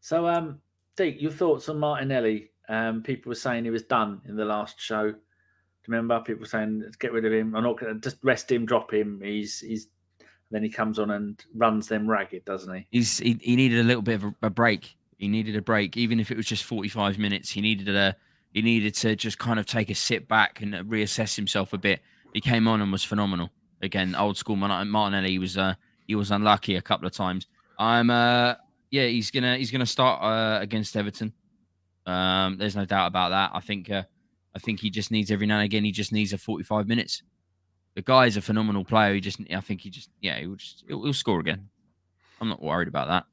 So, Deac, your thoughts on Martinelli? People were saying he was done in the last show. Do you remember? People were saying, let's get rid of him. I'm not going to just rest him, drop him. Then he comes on and runs them ragged, doesn't he? He needed a little bit of a break. He needed a break, even if it was just 45 minutes. He needed to just kind of take a sit back and reassess himself a bit. He came on and was phenomenal. Again, old school Martinelli. He was unlucky a couple of times. He's gonna start against Everton. There's no doubt about that. I think he just needs every now and again. He just needs a 45 minutes. The guy is a phenomenal player. He'll score again. I'm not worried about that.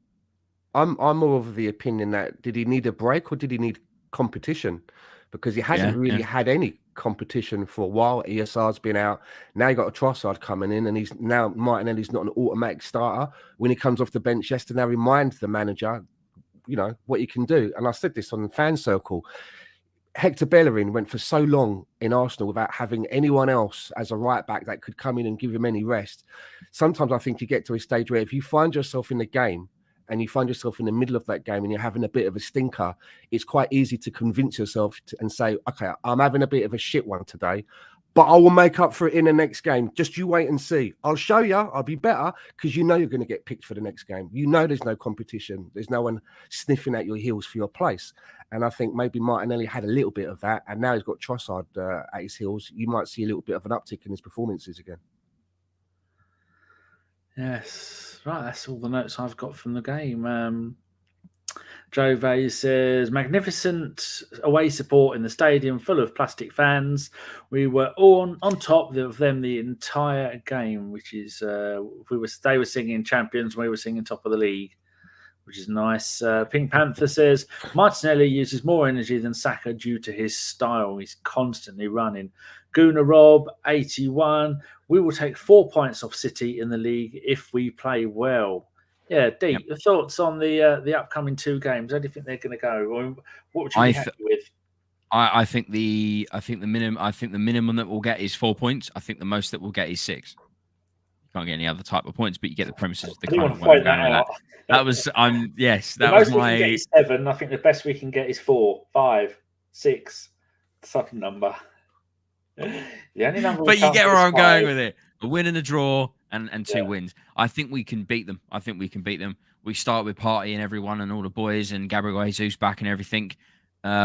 I'm more of the opinion that did he need a break or did he need competition? Because he hasn't really had any competition for a while. ESR's been out. Now you got a Trossard coming in, and Martinelli's not an automatic starter. When he comes off the bench yesterday, remind the manager, what he can do. And I said this on the fan circle. Hector Bellerin went for so long in Arsenal without having anyone else as a right back that could come in and give him any rest. Sometimes I think you get to a stage where if you find yourself in the game and you find yourself in the middle of that game and you're having a bit of a stinker, it's quite easy to convince yourself and say, okay, I'm having a bit of a shit one today, but I will make up for it in the next game. Just you wait and see. I'll show you. I'll be better because you're going to get picked for the next game. There's no competition. There's no one sniffing at your heels for your place. And I think maybe Martinelli had a little bit of that, and now he's got Trossard at his heels. You might see a little bit of an uptick in his performances again. Yes. Right, that's all the notes I've got from the game. Jove says, magnificent away support in the stadium, full of plastic fans. We were on top of them the entire game, which is they were singing champions, we were singing top of the league, which is nice. Pink Panther says, Martinelli uses more energy than Saka due to his style. He's constantly running. Guna Rob, 81. We will take 4 points off City in the league if we play well. Yeah, Deac, your thoughts on the upcoming 2 games? How do you think they're going to go? Or what would you be happy with? I think the minimum that we'll get is 4 points. I think the most that we'll get is 6. can't get any other type of points, but you get the premises of the I didn't kind want of to where I'm fight that going with out. that. That was yes, The that was most we can get my is 7. I think the best we can get is 4, 5, 6. Something number. The only number. But you get where I'm going with it. A win and a draw and 2 Yeah. wins. I think we can beat them. We start with Partey and everyone and all the boys and Gabriel Jesus back and everything.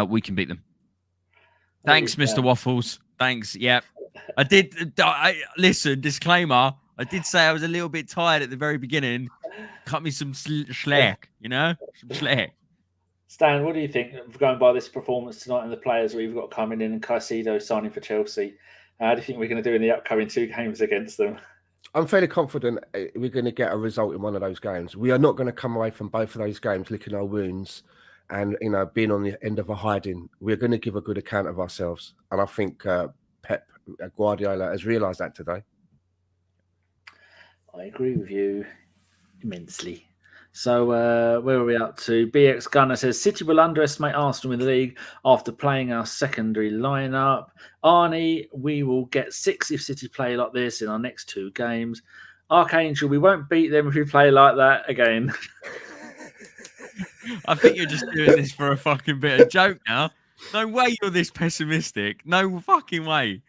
We can beat them. Thanks, Mr. Waffles. Thanks. Yep. I did. Listen, disclaimer. I did say I was a little bit tired at the very beginning. Cut me some slack, some slack. Stan, what do you think of going by this performance tonight and the players we've got coming in and Caicedo signing for Chelsea? How do you think we're going to do in the upcoming 2 games against them? I'm fairly confident we're going to get a result in one of those games. We are not going to come away from both of those games licking our wounds and being on the end of a hiding. We're going to give a good account of ourselves, and I think Pep Guardiola has realised that today. I agree with you immensely. So where are we up to? BX Gunner says City will underestimate Arsenal in the league after playing our secondary lineup. Arnie, we will get 6 if City play like this in our next 2 games. Archangel, we won't beat them if we play like that again. I think you're just doing this for a fucking bit of joke now. No way you're this pessimistic. No fucking way.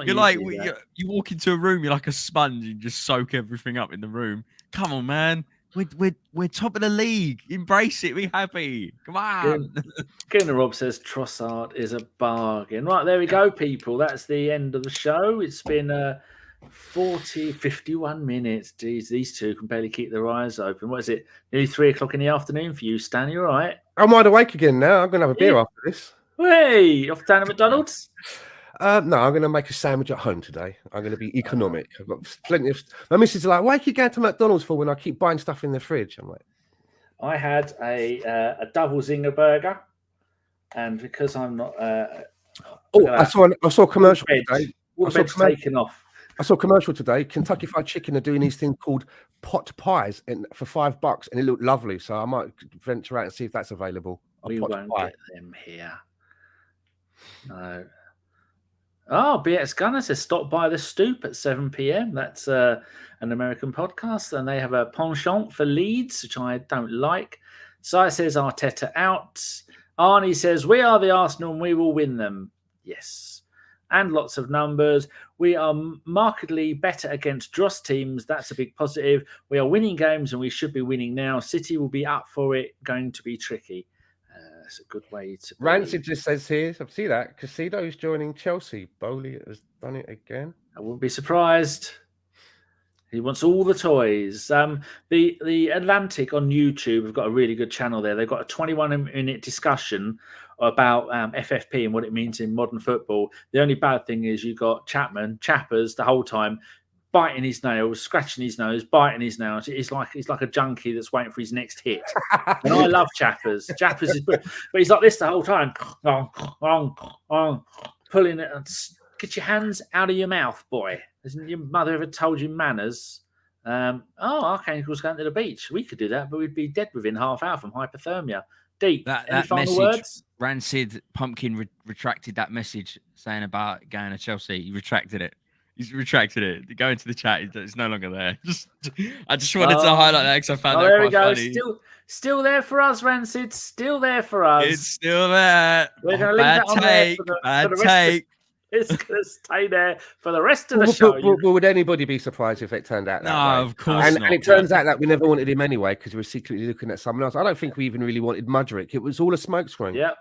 You're like you walk into a room, you're like a sponge, and just soak everything up in the room. Come on, man. We're top of the league. Embrace it. Be happy. Come on. Kieran Rob says Trossard is a bargain. Right, there we go, people. That's the end of the show. It's been 51 minutes. Jeez, these two can barely keep their eyes open. What is it? Nearly 3 o'clock in the afternoon for you, Stan. You all right? I'm wide awake again now. I'm going to have a beer after this. Hey, off down at McDonald's? No, I'm going to make a sandwich at home today. I'm going to be economic. I've got plenty of... My missus is like, why are you going to McDonald's for when I keep buying stuff in the fridge? I'm like... I had a double zinger burger, and because I'm not... I saw a commercial today. All the bed's taken off. I saw a commercial today. Kentucky Fried Chicken are doing these things called pot pies for $5, and it looked lovely. So I might venture out and see if that's available. We won't get them here. No. Oh, BX Gunner says stop by the Stoop at 7 p.m. That's an American podcast, and they have a penchant for Leeds, which I don't like. Sai says Arteta out. Arnie says we are the Arsenal and we will win them. Yes. And lots of numbers. We are markedly better against Dross teams. That's a big positive. We are winning games and we should be winning now. City will be up for it. Going to be tricky. That's a good way to... Rancid just says here, I see that. Caicedo is joining Chelsea. Bowley has done it again. I wouldn't be surprised. He wants all the toys. The Atlantic on YouTube have got a really good channel there. They've got a 21-minute discussion about FFP and what it means in modern football. The only bad thing is you got Chappers the whole time, biting his nails, scratching his nose, biting his nails. He's like a junkie that's waiting for his next hit. And I love Chappers. Chappers is, but he's like this the whole time, pulling it. Get your hands out of your mouth, boy. Hasn't your mother ever told you manners? Archangel's going to the beach. We could do that, but we'd be dead within half hour from hypothermia. Deep. Any final words? Rancid Pumpkin retracted that message saying about going to Chelsea. He retracted it. He's retracted it. Go into the chat. It's no longer there. I just wanted to highlight that because I found that quite funny. Still there for us, Rancid. Still there for us. It's still there. We're going to leave that on there for the rest. It's going to stay there for the rest of the show. Would anybody be surprised if it turned out that way? No, of course not. And it turns out that we never wanted him anyway because we were secretly looking at someone else. I don't think we even really wanted Mudrick. It was all a smokescreen. Yeah,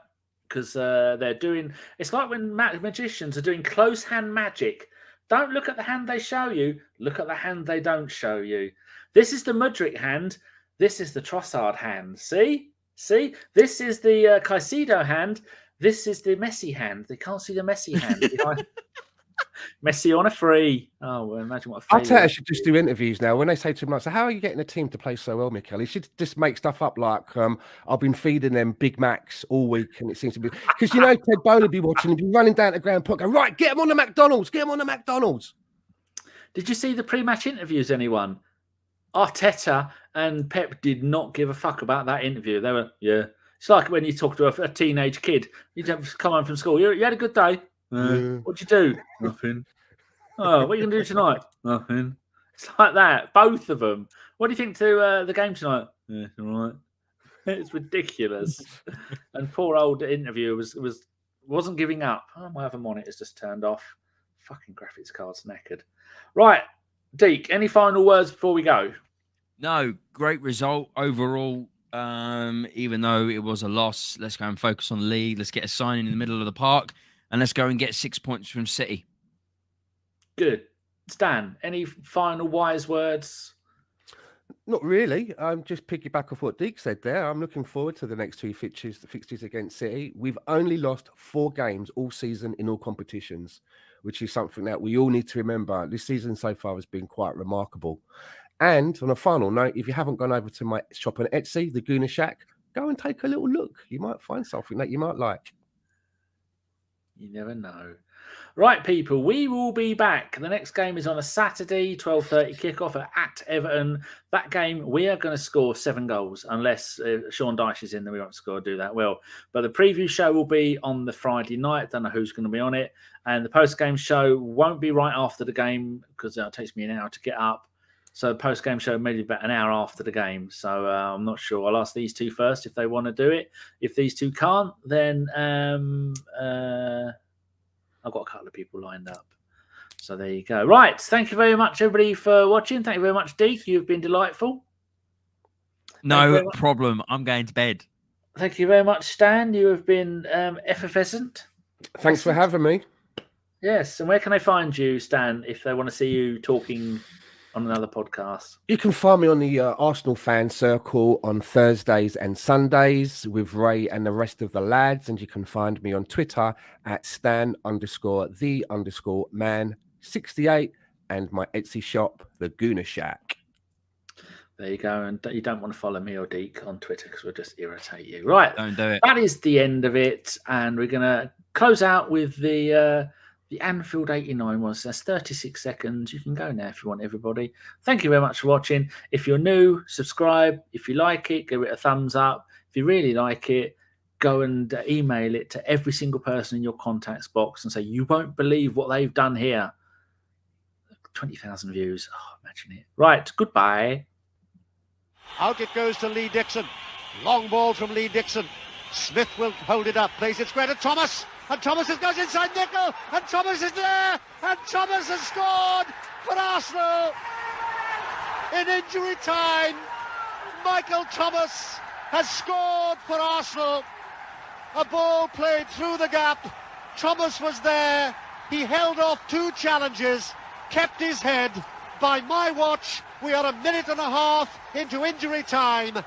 because they're doing... It's like when magicians are doing close hand magic. Don't look at the hand they show you. Look at the hand they don't show you. This is the Mudrick hand. This is the Trossard hand. See? This is the Caicedo hand. This is the Messi hand. They can't see the Messi hand. Messi on a free. Oh, well, imagine what a failure. Arteta should just do interviews now. When they say to him, like, so how are you getting a team to play so well, Mikel? He should just make stuff up like, I've been feeding them Big Macs all week, and it seems to be... Because, Ted Bowley be watching, he'd be running down to Grand Park, going, right, get him on the McDonald's, Did you see the pre-match interviews, anyone? Arteta and Pep did not give a fuck about that interview. They were, yeah. It's like when you talk to a teenage kid. You just come home from school. You had a good day? What'd you do? Nothing. Oh, what are you going to do tonight? Nothing. It's like that, both of them. What do you think to the game tonight? Yeah, all right. It's ridiculous. And poor old interviewer wasn't giving up. Oh, my other monitor's just turned off. Fucking graphics card's knackered. Right, Deac, any final words before we go? No, great result overall. Even though it was a loss, let's go and focus on the league. Let's get a signing in the middle of the park, and let's go and get 6 points from City. Good. Stan, any final wise words? Not really. I'm just piggyback off what Deac said there. I'm looking forward to the next two fixtures, the fixtures against City. We've only lost 4 games all season in all competitions, which is something that we all need to remember. This season so far has been quite remarkable. And on a final note, if you haven't gone over to my shop on Etsy, the Gooner Shack, go and take a little look. You might find something that you might like. You never know. Right, people, we will be back. The next game is on a Saturday, 12:30 kickoff at Everton. That game, we are going to score 7 goals, unless Sean Dyche is in, then we won't score, do that well. But the preview show will be on the Friday night. Don't know who's going to be on it. And the post-game show won't be right after the game because it takes me an hour to get up. So the post-game show maybe about an hour after the game. So I'm not sure. I'll ask these two first if they want to do it. If these two can't, then I've got a couple of people lined up. So there you go. Right. Thank you very much, everybody, for watching. Thank you very much, Deac. You've been delightful. No problem. I'm going to bed. Thank you very much, Stan. You have been effervescent. Thanks for having me. Yes. And where can they find you, Stan, if they want to see you talking on another podcast? You can find me on the Arsenal fan circle on Thursdays and Sundays with Ray and the rest of the lads. And you can find me on Twitter at Stan_the_man68 and my Etsy shop, the Gooner Shack. There you go. And you don't want to follow me or Deac on Twitter because we'll just irritate you. Right. Don't do it. That is the end of it. And we're going to close out with the Anfield 89 was. That's 36 seconds. You can go now if you want, everybody. Thank you very much for watching. If you're new, subscribe. If you like it, give it a thumbs up. If you really like it, go and email it to every single person in your contacts box and say, you won't believe what they've done here. 20,000 views. Oh, imagine it. Right. Goodbye. Out it goes to Lee Dixon. Long ball from Lee Dixon. Smith will hold it up. Plays it square to Thomas. And Thomas goes inside Nickel, and Thomas is there, and Thomas has scored for Arsenal in injury time. Michael Thomas has scored for Arsenal. A ball played through the gap. Thomas was there. He held off 2 challenges, kept his head. By my watch, we are a minute and a half into injury time.